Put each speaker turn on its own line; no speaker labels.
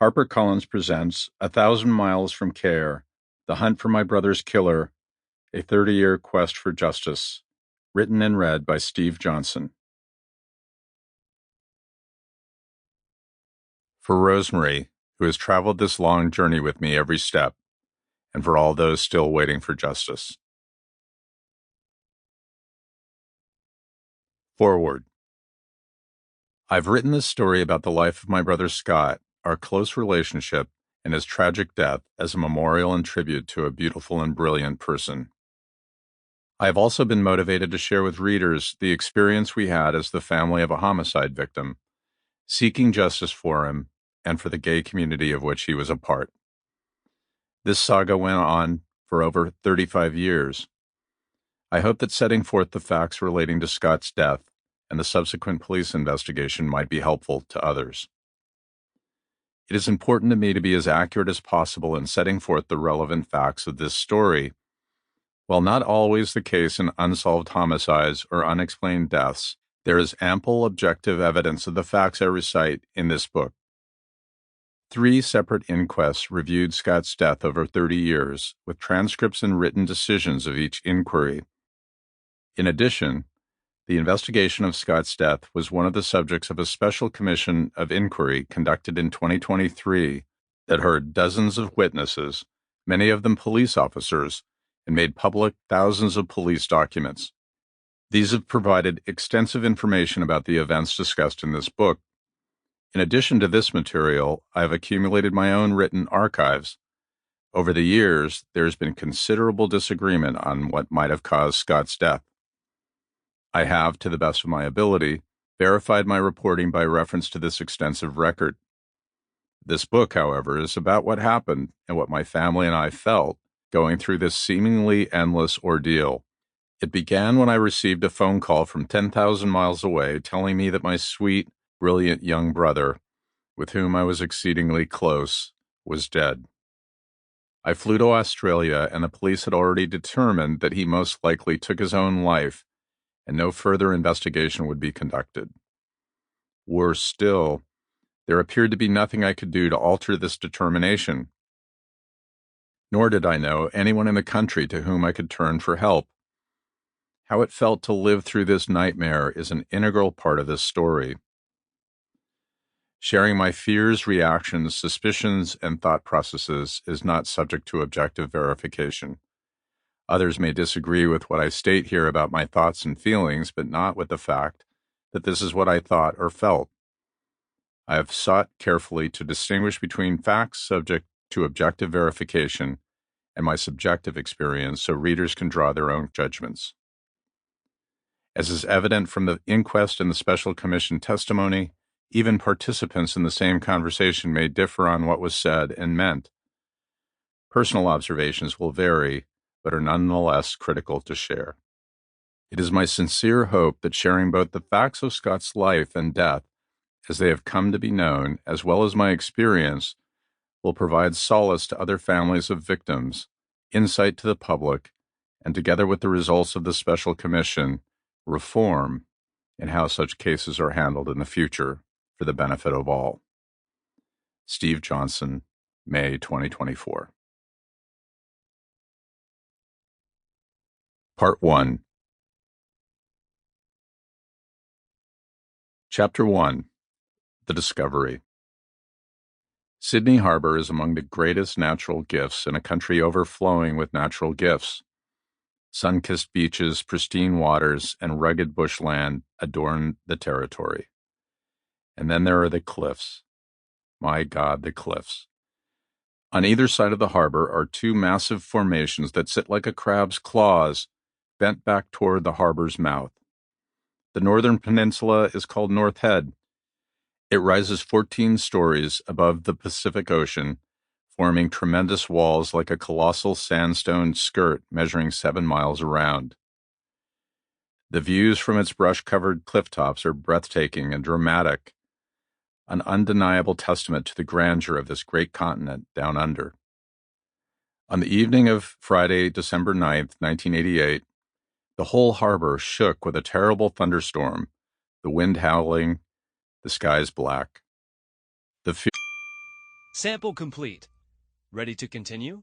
HarperCollins presents 1,000 Miles from Care, The Hunt for My Brother's Killer, a 30-year quest for justice. Written and read by Steve Johnson. For Rosemary, who has traveled this long journey with me every step, and for all those still waiting for justice. Forward. I've written this story about the life of my brother Scott, our close relationship, and his tragic death as a memorial and tribute to a beautiful and brilliant person. I have also been motivated to share with readers the experience we had as the family of a homicide victim, seeking justice for him and for the gay community of which he was a part. This saga went on for over 35 years. I hope that setting forth the facts relating to Scott's death and the subsequent police investigation might be helpful to others. It is important to me to be as accurate as possible in setting forth the relevant facts of this story. While not always the case in unsolved homicides or unexplained deaths, there is ample objective evidence of the facts I recite in this book. 3 separate inquests reviewed Scott's death over 30 years, with transcripts and written decisions of each inquiry. In addition, the investigation of Scott's death was one of the subjects of a special commission of inquiry conducted in 2023 that heard dozens of witnesses, many of them police officers, and made public thousands of police documents. These have provided extensive information about the events discussed in this book. In addition to this material, I have accumulated my own written archives. Over the years, there has been considerable disagreement on what might have caused Scott's death. I have, to the best of my ability, verified my reporting by reference to this extensive record. This book, however, is about what happened and what my family and I felt going through this seemingly endless ordeal. It began when I received a phone call from 10,000 miles away telling me that my sweet, brilliant young brother, with whom I was exceedingly close, was dead. I flew to Australia, and the police had already determined that he most likely took his own life, and no further investigation would be conducted. Worse still, there appeared to be nothing I could do to alter this determination. Nor did I know anyone in the country to whom I could turn for help. How it felt to live through this nightmare is an integral part of this story. Sharing my fears, reactions, suspicions, and thought processes is not subject to objective verification. Others may disagree with what I state here about my thoughts and feelings, but not with the fact that this is what I thought or felt. I have sought carefully to distinguish between facts subject to objective verification and my subjective experience so readers can draw their own judgments. As is evident from the inquest and the special commission testimony, even participants in the same conversation may differ on what was said and meant. Personal observations will vary, but are nonetheless critical to share. It is my sincere hope that sharing both the facts of Scott's life and death, as they have come to be known, as well as my experience, will provide solace to other families of victims, insight to the public, and together with the results of the Special Commission, reform in how such cases are handled in the future for the benefit of all. Steve Johnson, May 2024. Part 1. Chapter 1. The Discovery. Sydney Harbor is among the greatest natural gifts in a country overflowing with natural gifts. Sun-kissed beaches, pristine waters, and rugged bushland adorn the territory. And then there are the cliffs. My God, the cliffs. On either side of the harbor are 2 massive formations that sit like a crab's claws, bent back toward the harbor's mouth. The northern peninsula is called North Head. It rises 14 stories above the Pacific Ocean, forming tremendous walls like a colossal sandstone skirt measuring 7 miles around. The views from its brush-covered cliff-tops are breathtaking and dramatic, an undeniable testament to the grandeur of this great continent down under. On the evening of Friday, December 9th, 1988, the whole harbor shook with a terrible thunderstorm, the wind howling, the skies black. The
Sample complete. Ready to continue?